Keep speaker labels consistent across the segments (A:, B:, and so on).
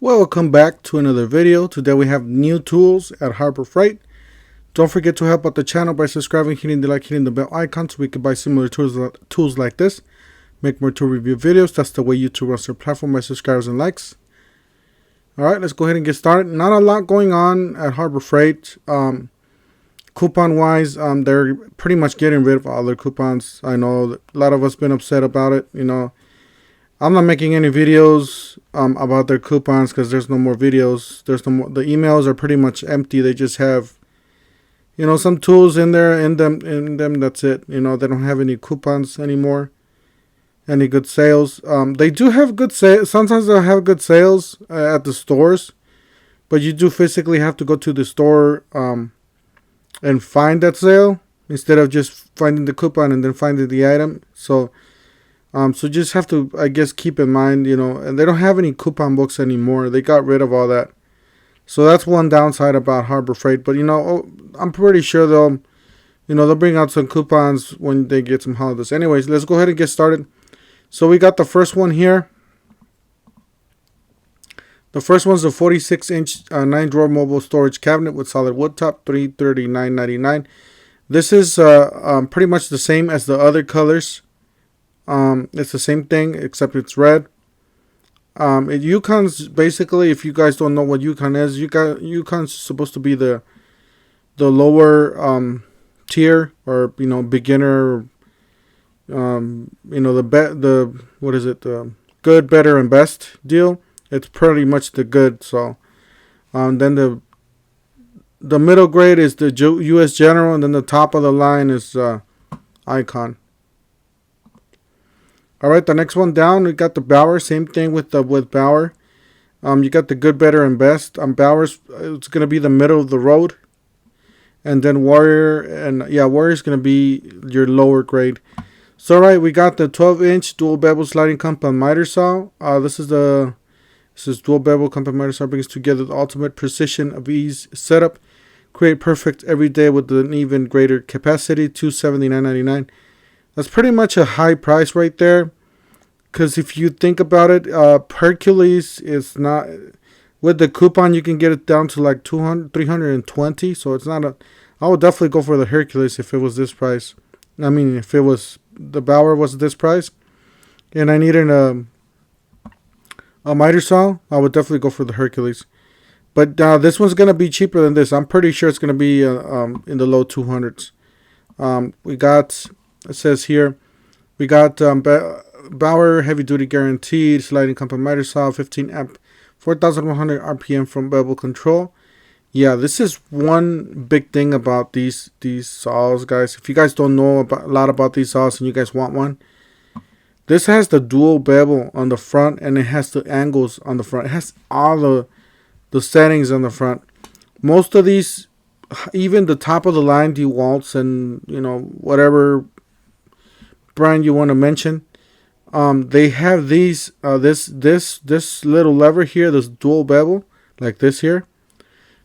A: Welcome back to another video. Today we have new tools at Harbor Freight. Don't forget to help out the channel by subscribing, hitting the like, hitting the bell icon so we can buy similar tools like this. Make more tool review videos. That's the way YouTube runs their platform by subscribers and likes. Alright, let's go ahead and get started. Not a lot going on at Harbor Freight. Coupon wise, they're pretty much getting rid of all their coupons. I know a lot of us been upset about it. I'm not making any videos about their coupons because there's no more videos. There's no more. The emails are pretty much empty. They just have, some tools in there, in them. That's it. They don't have any coupons anymore. Any good sales? They do have good sales. Sometimes they'll have good sales at the stores, but you do physically have to go to the store and find that sale instead of just finding the coupon and then finding the item. So just have to, I guess, keep in mind, and they don't have any coupon books anymore. They got rid of all that. So that's one downside about Harbor Freight. But, I'm pretty sure they'll bring out some coupons when they get some holidays. Anyways, let's go ahead and get started. So we got the first one here. The first one's a 46-inch 9-drawer mobile storage cabinet with solid wood top, $339.99. This is pretty much the same as the other colors. It's the same thing except it's red. Yukon's basically, if you guys don't know what Yukon is, Yukon's supposed to be the lower tier, or beginner. The good, better, and best deal. It's pretty much the good. So then the middle grade is the US General, and then the top of the line is Icon. Alright, the next one down, we got the Bauer. Same thing with Bauer. You got the good, better, and best. Bauer's, it's going to be the middle of the road. And then Warrior, Warrior's going to be your lower grade. So, alright, we got the 12-inch dual bevel sliding compound miter saw. This is dual bevel compound miter saw, brings together the ultimate precision of ease setup. Create perfect every day with an even greater capacity, $279.99. That's pretty much a high price right there. Because if you think about it, Hercules is not, with the coupon you can get it down to like $320. So it's not I would definitely go for the Hercules if it was this price. I mean, if it was, the Bauer was this price, and I needed a miter saw, I would definitely go for the Hercules. But this one's going to be cheaper than this. I'm pretty sure it's going to be in the low 200s. We got, it says here, we got Bauer heavy duty guaranteed sliding compound miter saw, 15 amp, 4,100 RPM from bevel control. Yeah, this is one big thing about these saws, guys. If you guys don't know a lot about these saws and you guys want one, this has the dual bevel on the front, and it has the angles on the front. It has all the settings on the front. Most of these, even the top of the line DeWalt's and whatever brand you want to mention, they have these this little lever here, this dual bevel, like this here.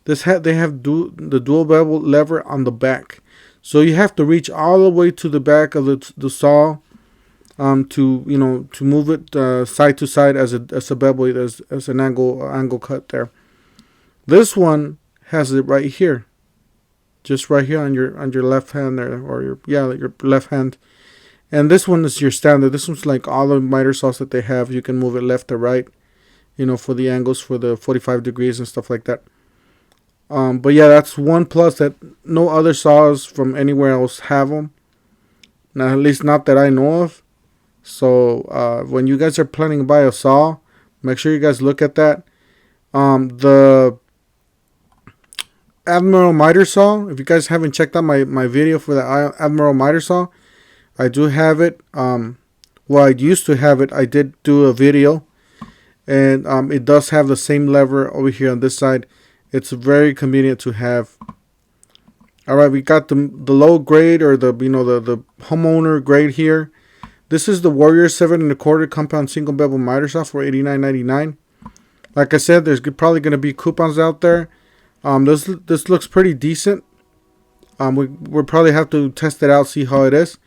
A: They have the dual bevel lever on the back, so you have to reach all the way to the back of the saw to move it side to side as a bevel, as an angle cut there. This one has it right here, just right here on your left hand there, or your left hand. And this one is your standard. This one's like all the miter saws that they have. You can move it left or right, for the angles, for the 45 degrees and stuff like that. But yeah, that's one plus that no other saws from anywhere else have them. Now, at least not that I know of. So when you guys are planning to buy a saw, make sure you guys look at that. The Admiral miter saw, if you guys haven't checked out my video for the Admiral miter saw, I do have it. I used to have it. I did do a video, and it does have the same lever over here on this side. It's very convenient to have. All right, we got the low grade, or the homeowner grade here. This is the Warrior 7 1/4 compound single bevel miter saw for $89.99. Like I said, there's probably going to be coupons out there. This looks pretty decent. We'll probably have to test it out, see how it is.